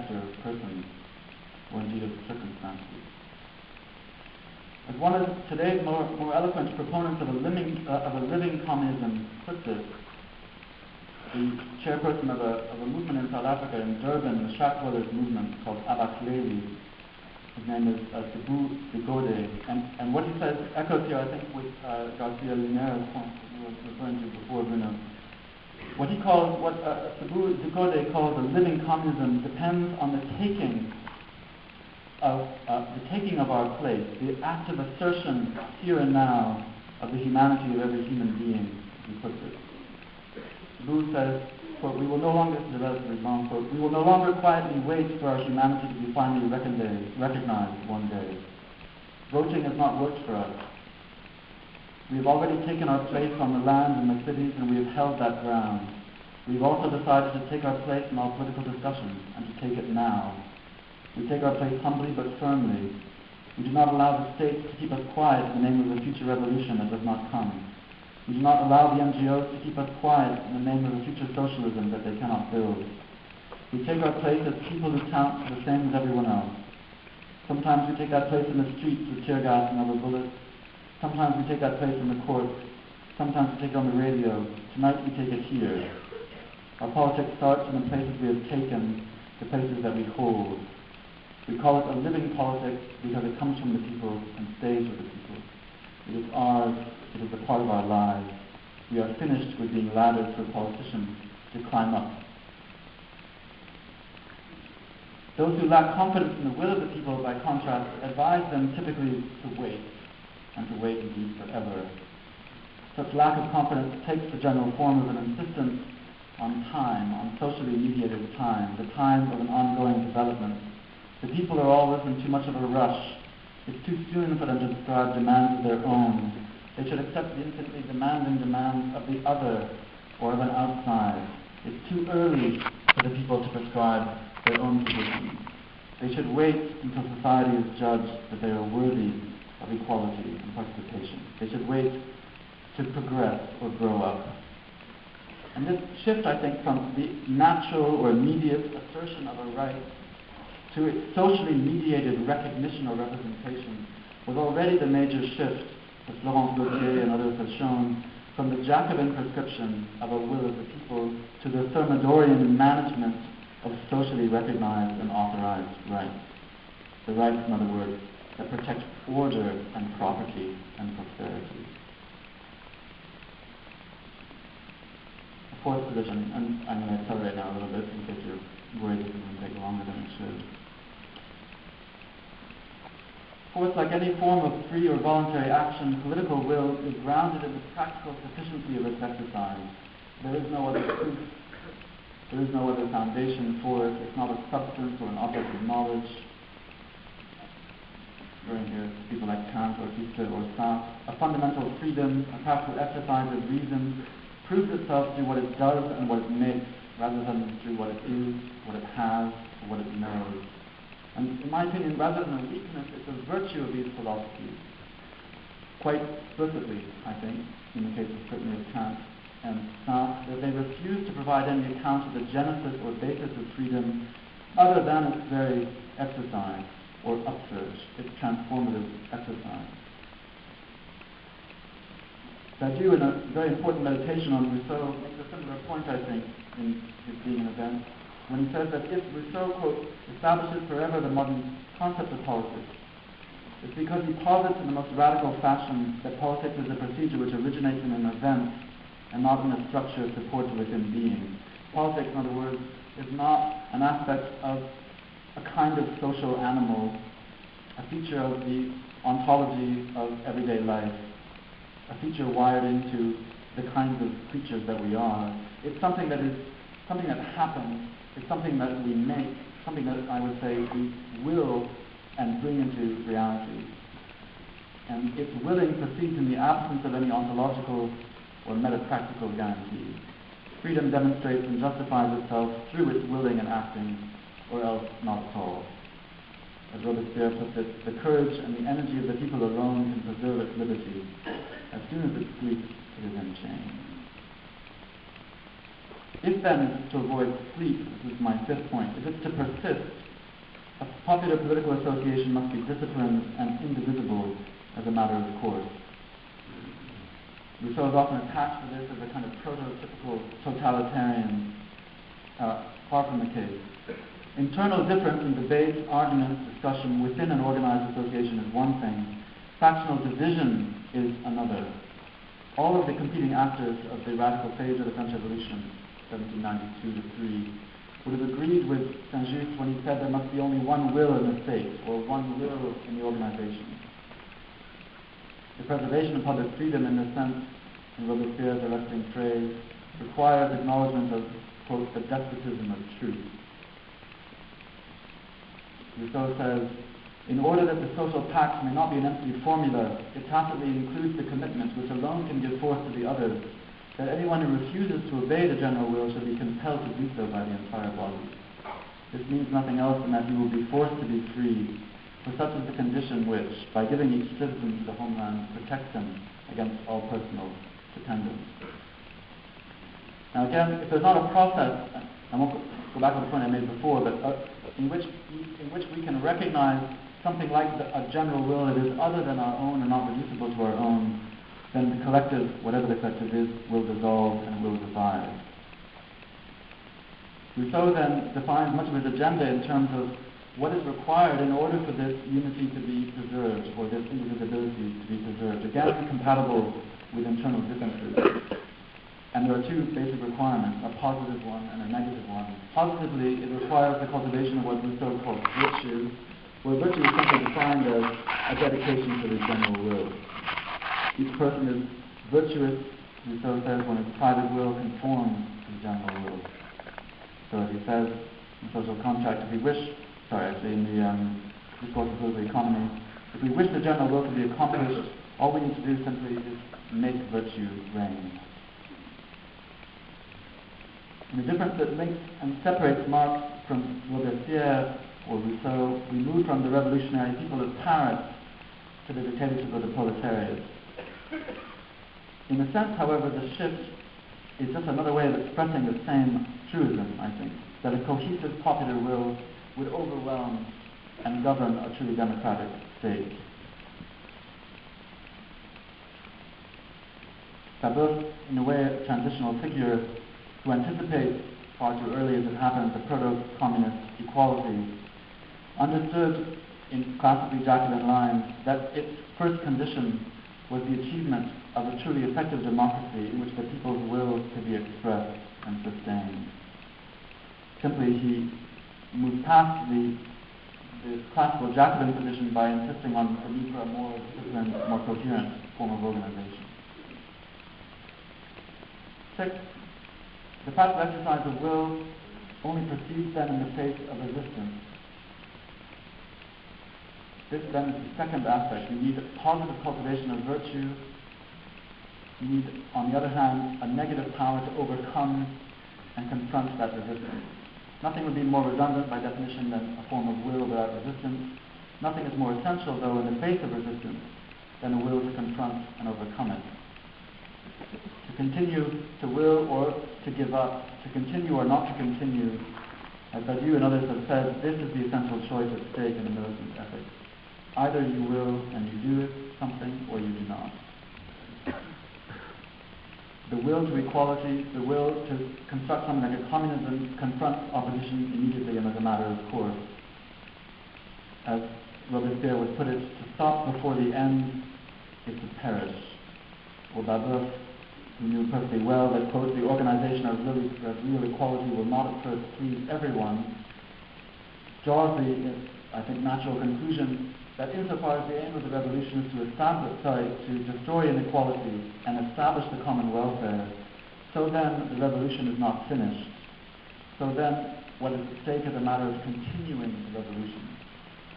sector of persons, or indeed of circumstances. As one of today's more eloquent proponents of a living communism puts it, the chairperson of a movement in South Africa, in Durban, the Shack Brothers movement called Abakleli. His name is Sibu Zigode, and what he says echoes here, I think, with Garcia Linera's point that you were referring to before, Bruno. What Sibu Zigode calls a living communism depends on the taking of our place, the active assertion here and now of the humanity of every human being, as he puts it. Sibu says, quote, "We will no longer," this is a relatively long quote, "we will no longer quietly wait for our humanity to be finally recognized one day. Voting has not worked for us. We have already taken our place on the land and the cities, and we have held that ground. We have also decided to take our place in all political discussions, and to take it now. We take our place humbly but firmly. We do not allow the state to keep us quiet in the name of a future revolution that does not come. We do not allow the NGOs to keep us quiet in the name of a future socialism that they cannot build. We take our place as people who count the same as everyone else. Sometimes we take that place in the streets with tear gas and other bullets. Sometimes we take that place in the courts. Sometimes we take it on the radio. Tonight we take it here. Our politics starts in the places we have taken, the places that we hold. We call it a living politics because it comes from the people and stays with the people. It is ours. It is a part of our lives. We are finished with being ladders for politicians to climb up. Those who lack confidence in the will of the people, by contrast, advise them typically to wait, and to wait indeed forever. Such lack of confidence takes the general form of an insistence on time, on socially mediated time, the time of an ongoing development. The people are always in too much of a rush. It's too soon for them to describe demands of their own. They should accept the instantly demanding demands of the other or of an outside. It's too early for the people to prescribe their own positions. They should wait until society is judged that they are worthy of equality and participation. They should wait to progress or grow up. And this shift, I think, from the natural or immediate assertion of a right to its socially mediated recognition or representation was already the major shift, as Laurence Gauthier and others have shown, from the Jacobin prescription of a will of the people to the Thermidorian management of socially recognized and authorized rights. The rights, in other words, that protect order and property and prosperity. A fourth position, and I'm going to accelerate now a little bit in case you're worried this is going to take longer than it should. Fourth, like any form of free or voluntary action, political will is grounded in the practical sufficiency of its exercise. There is no other proof. There is no other foundation for it. It's not a substance or an object of knowledge. Referring here to people like Kant or Fichte or Sartre. A fundamental freedom, a practical exercise of reason, proves itself through what it does and what it makes, rather than through what it is, what it has, or what it knows. And in my opinion, rather than a weakness, it's a virtue of these philosophies. Quite explicitly, I think, in the case of certainly of Kant and Sartre, that they refuse to provide any account of the genesis or basis of freedom other than its very exercise or upsurge, its transformative exercise. Badiou, in a very important meditation on Rousseau, makes a similar point, I think, in his Being an Event, when he says that if Rousseau, quote, establishes forever the modern concept of politics, it's because he posits in the most radical fashion that politics is a procedure which originates in an event and not in a structure supported within being. Politics, in other words, is not an aspect of a kind of social animal, a feature of the ontology of everyday life, a feature wired into the kinds of creatures that we are. It's something that happens. It's something that we make, something that I would say we will and bring into reality. And its willing proceeds in the absence of any ontological or metapractical guarantee. Freedom demonstrates and justifies itself through its willing and acting, or else not at all. As Robespierre puts it, the courage and the energy of the people alone can preserve its liberty. As soon as it sleeps, it is in chains. If then it's to avoid sleep, this is my fifth point, if it's to persist, a popular political association must be disciplined and indivisible as a matter of course. Rousseau is often attached to this as a kind of prototypical totalitarian, far from the case. Internal difference in debate, argument, discussion within an organized association is one thing. Factional division is another. All of the competing actors of the radical phase of the French Revolution, 1792 to 3, would have agreed with Saint-Just when he said there must be only one will in the state, or one will in the organization. The preservation of public freedom in this sense, in Robespierre's arresting phrase, requires acknowledgement of, quote, the despotism of truth. Rousseau says, in order that the social pact may not be an empty formula, it tacitly includes the commitment which alone can give force to the others, that anyone who refuses to obey the general will shall be compelled to do so by the entire body. This means nothing else than that he will be forced to be free, for such is the condition which, by giving each citizen to the homeland, protects him against all personal dependence. Now again, if there's not a process, I won't go back to the point I made before, but in which we can recognize something like a general will that is other than our own and not reducible to our own, then the collective, whatever the collective is, will dissolve and will divide. Rousseau then defines much of his agenda in terms of what is required in order for this unity to be preserved, or this indivisibility to be preserved. Again, compatible with internal differences. And there are two basic requirements, a positive one and a negative one. Positively, it requires the cultivation of what Rousseau calls virtue, where virtue is simply defined as a dedication to the general will. Each person is virtuous, Rousseau says, when his private will conforms to the general will. So as he says in Social Contract, in the Discourse of Political Economy, if we wish the general will to be accomplished, all we need to do simply is make virtue reign. And the difference that links and separates Marx from Robespierre or Rousseau, we move from the revolutionary people of Paris to the dictatorship of the proletariat. In a sense, however, the shift is just another way of expressing the same truism, I think, that a cohesive popular will would overwhelm and govern a truly democratic state. Babeuf, in a way, a transitional figure who anticipates far too early as it happens the proto-communist equality, understood in classically Jacobin lines that its first condition was the achievement of a truly effective democracy in which the people's will could be expressed and sustained. Simply, he moved past the classical Jacobin position by insisting on the need for a more disciplined, more coherent form of organization. 6. The practical exercise of will only proceeds then in the face of resistance. This then is the second aspect. You need a positive cultivation of virtue. You need, on the other hand, a negative power to overcome and confront that resistance. Nothing would be more redundant by definition than a form of will without resistance. Nothing is more essential, though, in the face of resistance than a will to confront and overcome it. To continue to will or to give up, to continue or not to continue, as Badiou and others have said, this is the essential choice at stake in the militant ethic. Either you will and you do something, or you do not. The will to equality, the will to construct something like a communism, confronts opposition immediately and as a matter of course. As Robespierre would put it, to stop before the end is to perish. Or Babeuf, who knew perfectly well that, quote, the organization of real equality will not at first please everyone, draws the, I think, natural conclusion that insofar as the aim of the revolution is to destroy inequality and establish the common welfare, so then the revolution is not finished. So then what is at stake is a matter of continuing the revolution.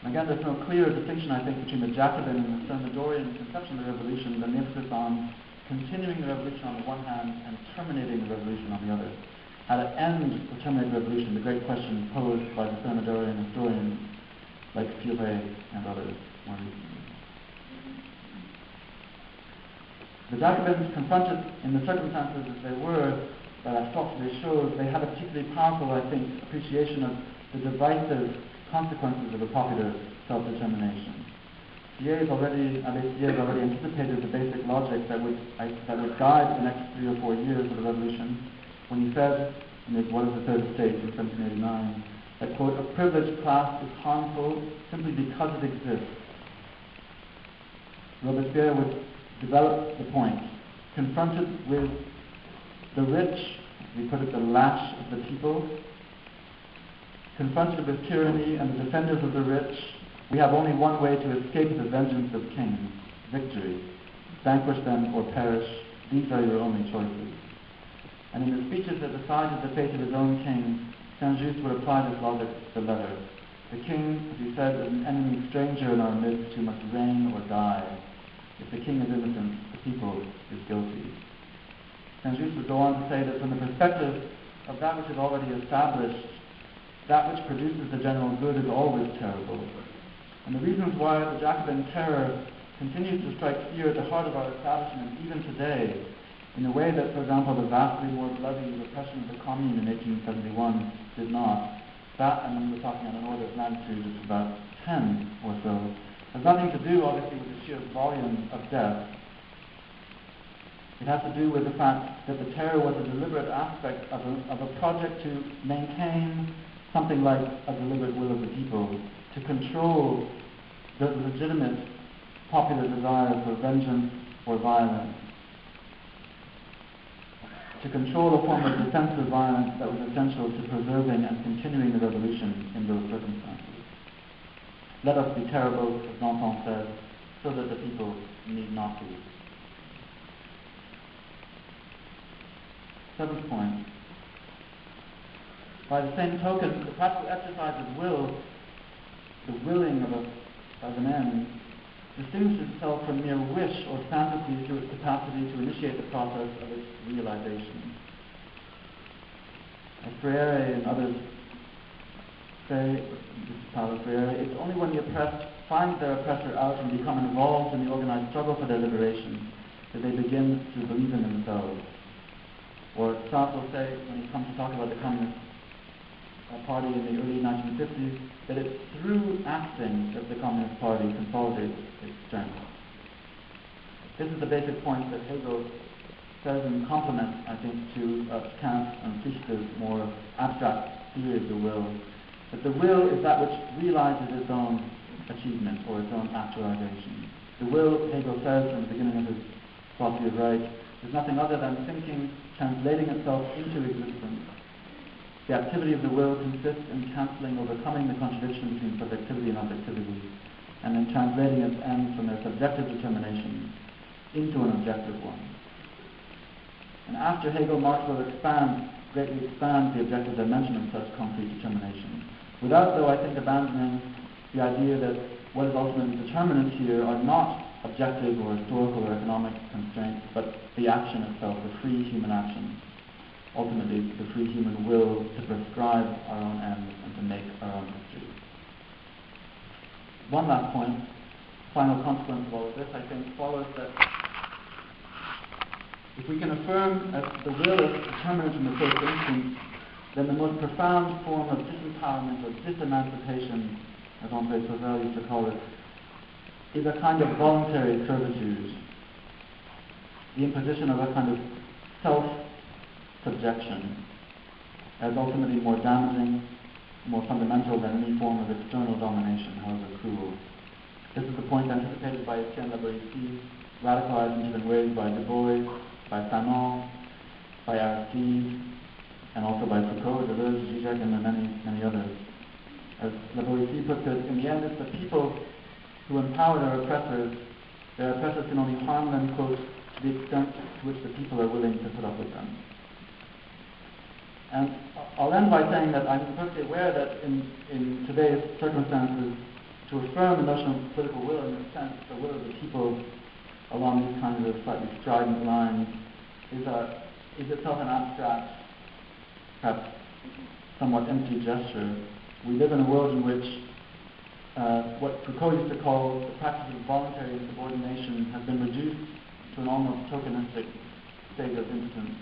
And again, there's no clearer distinction, I think, between the Jacobin and the Thermidorian conception of the revolution than the emphasis on continuing the revolution on the one hand and terminating the revolution on the other. How to end or terminate the revolution, the great question posed by the Thermidorian historians like Furet and others more recently. The Jacobins, confronted in the circumstances as they were, that Aristotle shows, they had a particularly powerful, I think, appreciation of the divisive consequences of a popular self-determination. Thiers has already anticipated the basic logic that would guide the next 3 or 4 years of the revolution when he said, in his What is the Third Estate in 1789, that, quote, a privileged class is harmful simply because it exists. Robespierre would develop the point. Confronted with the rich, we put it the lash of the people, confronted with tyranny and the defenders of the rich, we have only one way to escape the vengeance of kings, victory. Vanquish them or perish. These are your only choices. And in the speeches that decided the fate of his own king, Saint-Just would apply this logic to the letter. The king, as he said, is an enemy stranger in our midst who must reign or die. If the king is innocent, the people is guilty. Saint-Just would go on to say that from the perspective of that which is already established, that which produces the general good is always terrible. And the reasons why the Jacobin terror continues to strike fear at the heart of our establishment, even today, in a way that, for example, the vastly more bloody repression of the Commune in 1871 did not. That, and we're talking on an order of magnitude of about 10 or so, has nothing to do, obviously, with the sheer volume of death. It has to do with the fact that the terror was a deliberate aspect of a project to maintain something like a deliberate will of the people, to control the legitimate popular desire for vengeance or violence, to control a form of defensive violence that was essential to preserving and continuing the revolution in those circumstances. Let us be terrible, as Danton said, so that the people need not be. 7th point. By the same token, the practical exercise of will, the willing of an end, distinguishes itself from mere wish or fantasy through its capacity to initiate the process of its realization. As Freire and others say, this is Paulo Freire, it's only when the oppressed find their oppressor out and become involved in the organized struggle for their liberation that they begin to believe in themselves. Or Sartre will say, when he comes to talk about the Communist Party in the early 1950s, that it's through acting that the Communist Party consolidates its strength. This is the basic point that Hegel says in complement, I think, to Kant and Fichte's more abstract theory of the will, that the will is that which realizes its own achievement or its own actualization. The will, Hegel says in the beginning of his philosophy of right, is nothing other than thinking translating itself into existence. The activity of the will consists in cancelling, overcoming the contradiction between subjectivity and objectivity, and in translating its ends from their subjective determination into an objective one. And after Hegel, Marx will greatly expand the objective dimension of such concrete determination, without, though, I think, abandoning the idea that what is ultimately determinant here are not objective or historical or economic constraints, but the action itself, the free human action. Ultimately, the free human will to prescribe our own ends and to make our own history. One last point, final consequence of all of this, I think, follows that if we can affirm that the will is determinate in the first instance, then the most profound form of disempowerment or disemancipation, as André Sauvel used to call it, is a kind of voluntary servitude, the imposition of a kind of self-subjection, as ultimately more damaging, more fundamental than any form of external domination, however cruel. This is the point anticipated by Etienne Laboïty, radicalized in different ways by Du Bois, by Fanon, by Aristide, and also by Foucault, Deleuze, Zizek, and many, many others. As Laboïty puts it, in the end it's the people who empower their oppressors can only harm them, quote, to the extent to which the people are willing to put up with them. And I'll end by saying that I'm perfectly aware that in today's circumstances, to affirm the notion of political will, in a sense, the will of the people along these kinds of slightly strident lines, is itself an abstract, perhaps somewhat empty gesture. We live in a world in which what Foucault used to call the practice of voluntary insubordination has been reduced to an almost tokenistic state of impotence.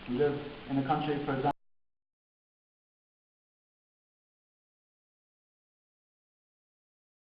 We live in a country, for example,